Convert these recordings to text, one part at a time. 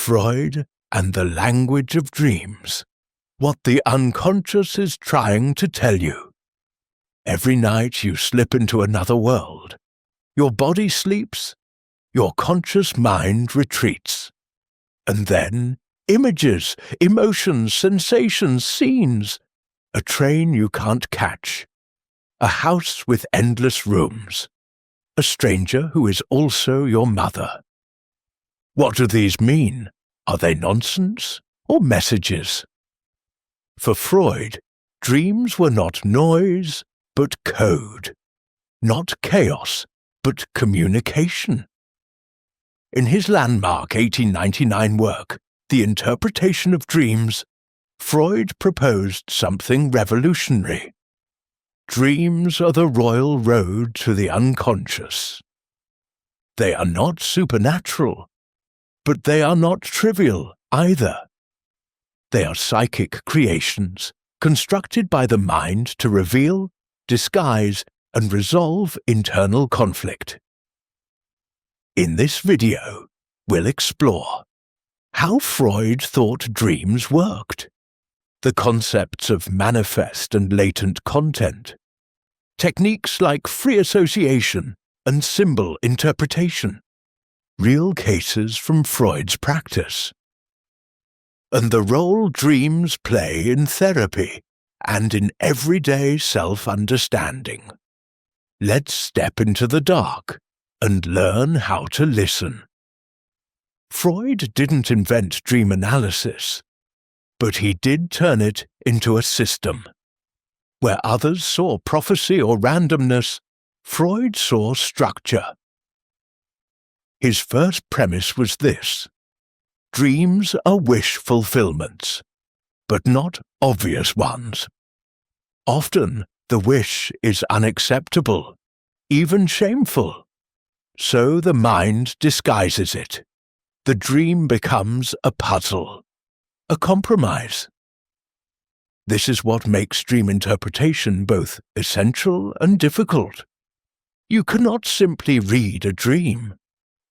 Freud and the language of dreams. What the unconscious is trying to tell you. Every night you slip into another world. Your body sleeps, your conscious mind retreats. And then, images, emotions, sensations, scenes. A train you can't catch. A house with endless rooms. A stranger who is also your mother. What do these mean? Are they nonsense or messages? For Freud, dreams were not noise, but code. Not chaos, but communication. In his landmark 1899 work, The Interpretation of Dreams, Freud proposed something revolutionary. Dreams are the royal road to the unconscious. They are not supernatural, but they are not trivial either. They are psychic creations constructed by the mind to reveal, disguise, and resolve internal conflict. In this video, we'll explore how Freud thought dreams worked, the concepts of manifest and latent content, techniques like free association and symbol interpretation, real cases from Freud's practice, and the role dreams play in therapy and in everyday self-understanding. Let's step into the dark and learn how to listen. Freud didn't invent dream analysis, but he did turn it into a system. Where others saw prophecy or randomness, Freud saw structure. His first premise was this: dreams are wish fulfillments, but not obvious ones. Often, the wish is unacceptable, even shameful. So the mind disguises it. The dream becomes a puzzle, a compromise. This is what makes dream interpretation both essential and difficult. You cannot simply read a dream.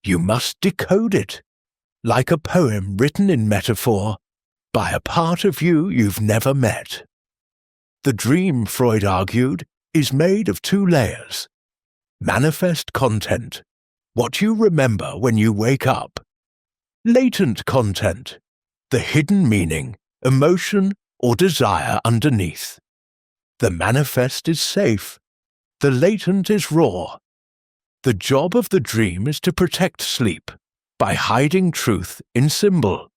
You must decode it, like a poem written in metaphor by a part of you you've never met. The dream, Freud argued, is made of two layers: manifest content, what you remember when you wake up; latent content, the hidden meaning, emotion, or desire underneath. The manifest is safe, the latent is raw. The job of the dream is to protect sleep by hiding truth in symbol,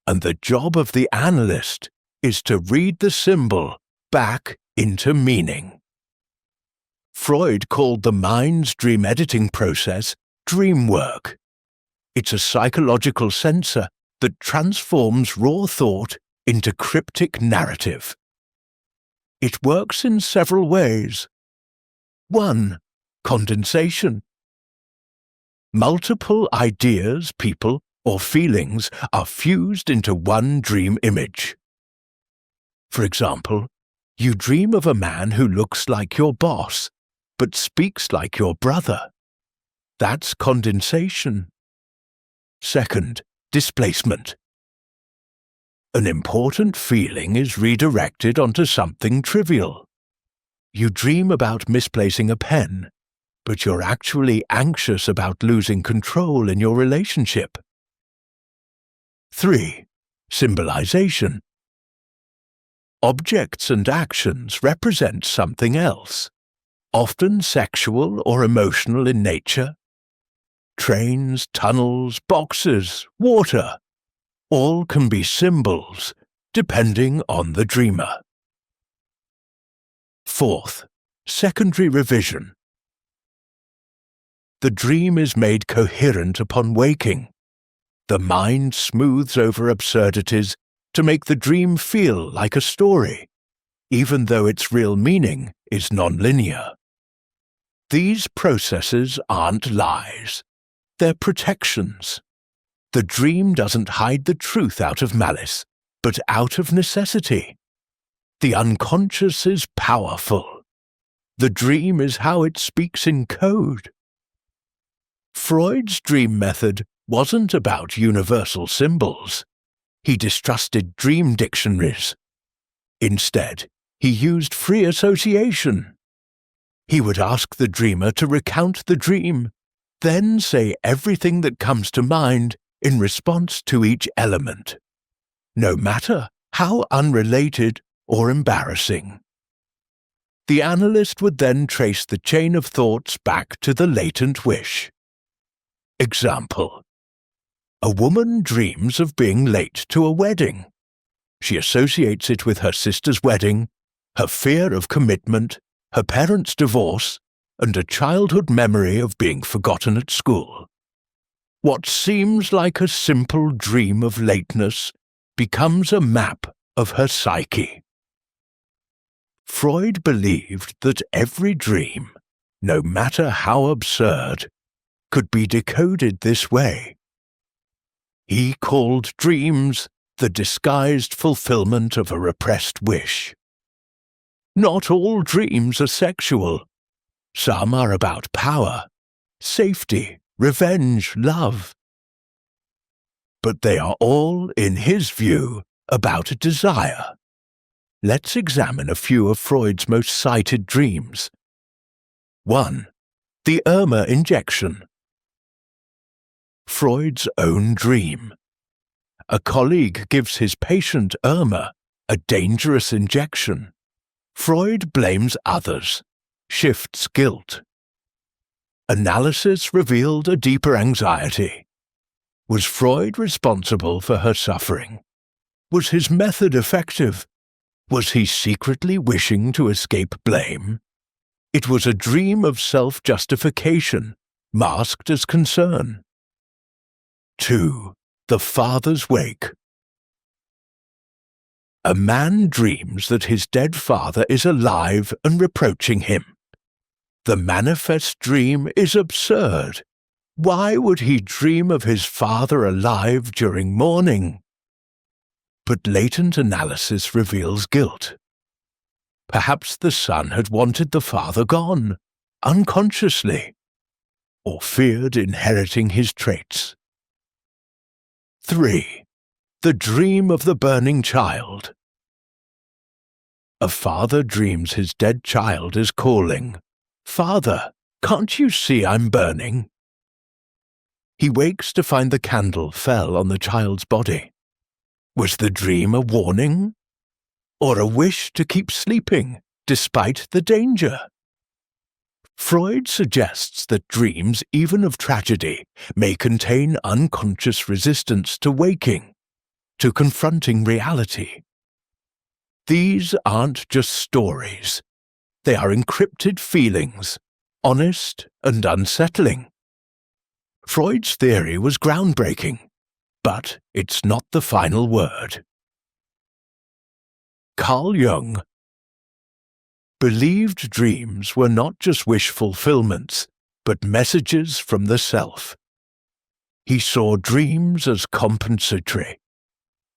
and the job of the analyst is to read the symbol back into meaning. Freud called the mind's dream editing process dream work. It's a psychological sensor that transforms raw thought into cryptic narrative. It works in several ways. 1. Condensation. Multiple ideas, people, or feelings are fused into one dream image. For example, you dream of a man who looks like your boss, but speaks like your brother. That's condensation. 2. Displacement. An important feeling is redirected onto something trivial. You dream about misplacing a pen, but you're actually anxious about losing control in your relationship. 3. Symbolization. Objects and actions represent something else, often sexual or emotional in nature. Trains, tunnels, boxes, water, all can be symbols, depending on the dreamer. 4. Secondary revision. The dream is made coherent upon waking. The mind smooths over absurdities to make the dream feel like a story, even though its real meaning is nonlinear. These processes aren't lies. They're protections. The dream doesn't hide the truth out of malice, but out of necessity. The unconscious is powerful. The dream is how it speaks in code. Freud's dream method wasn't about universal symbols. He distrusted dream dictionaries. Instead, he used free association. He would ask the dreamer to recount the dream, then say everything that comes to mind in response to each element, no matter how unrelated or embarrassing. The analyst would then trace the chain of thoughts back to the latent wish. Example: a woman dreams of being late to a wedding. She associates it with her sister's wedding, her fear of commitment, her parents' divorce, and a childhood memory of being forgotten at school. What seems like a simple dream of lateness becomes a map of her psyche. Freud believed that every dream, no matter how absurd, could be decoded this way. He called dreams the disguised fulfillment of a repressed wish. Not all dreams are sexual. Some are about power, safety, revenge, love. But they are all, in his view, about desire. Let's examine a few of Freud's most cited dreams. 1. The Irma injection. Freud's own dream. A colleague gives his patient Irma a dangerous injection. Freud blames others, shifts guilt. Analysis revealed a deeper anxiety. Was Freud responsible for her suffering? Was his method effective? Was he secretly wishing to escape blame? It was a dream of self-justification, masked as concern. 2. The Father's Wake. A man dreams that his dead father is alive and reproaching him. The manifest dream is absurd. Why would he dream of his father alive during mourning? But latent analysis reveals guilt. Perhaps the son had wanted the father gone, unconsciously, or feared inheriting his traits. 3. The Dream of the Burning Child. A father dreams his dead child is calling, "Father, can't you see I'm burning?" He wakes to find the candle fell on the child's body. Was the dream a warning? Or a wish to keep sleeping, despite the danger? Freud suggests that dreams, even of tragedy, may contain unconscious resistance to waking, to confronting reality. These aren't just stories. They are encrypted feelings, honest and unsettling. Freud's theory was groundbreaking, but it's not the final word. Carl Jung believed dreams were not just wish fulfillments, but messages from the self. He saw dreams as compensatory,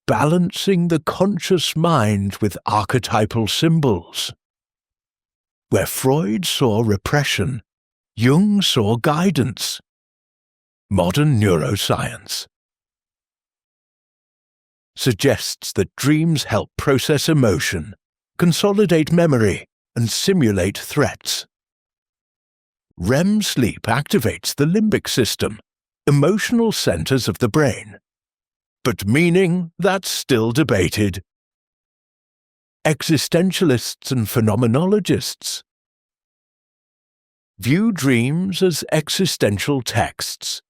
balancing the conscious mind with archetypal symbols. Where Freud saw repression, Jung saw guidance. Modern neuroscience suggests that dreams help process emotion, consolidate memory, and simulate threats. REM sleep activates the limbic system, emotional centers of the brain. But meaning, that's still debated. Existentialists and phenomenologists view dreams as existential texts,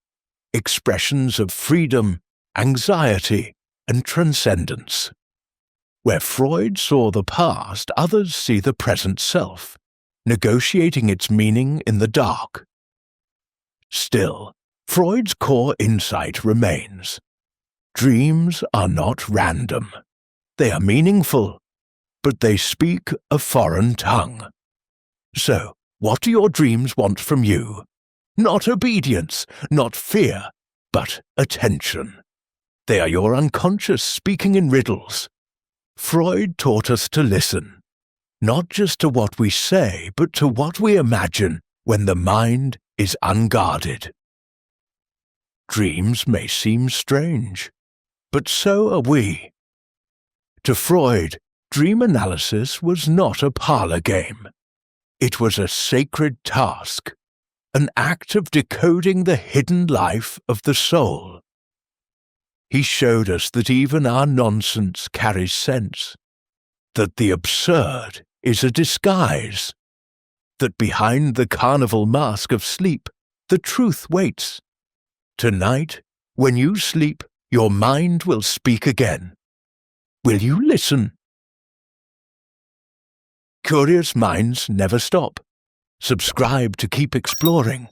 expressions of freedom, anxiety, and transcendence. Where Freud saw the past, others see the present self, negotiating its meaning in the dark. Still, Freud's core insight remains. Dreams are not random. They are meaningful, but they speak a foreign tongue. So, what do your dreams want from you? Not obedience, not fear, but attention. They are your unconscious speaking in riddles. Freud taught us to listen, not just to what we say, but to what we imagine when the mind is unguarded. Dreams may seem strange, but so are we. To Freud, dream analysis was not a parlor game. It was a sacred task, an act of decoding the hidden life of the soul. He showed us that even our nonsense carries sense, that the absurd is a disguise, that behind the carnival mask of sleep, the truth waits. Tonight, when you sleep, your mind will speak again. Will you listen? Curious minds never stop. Subscribe to keep exploring.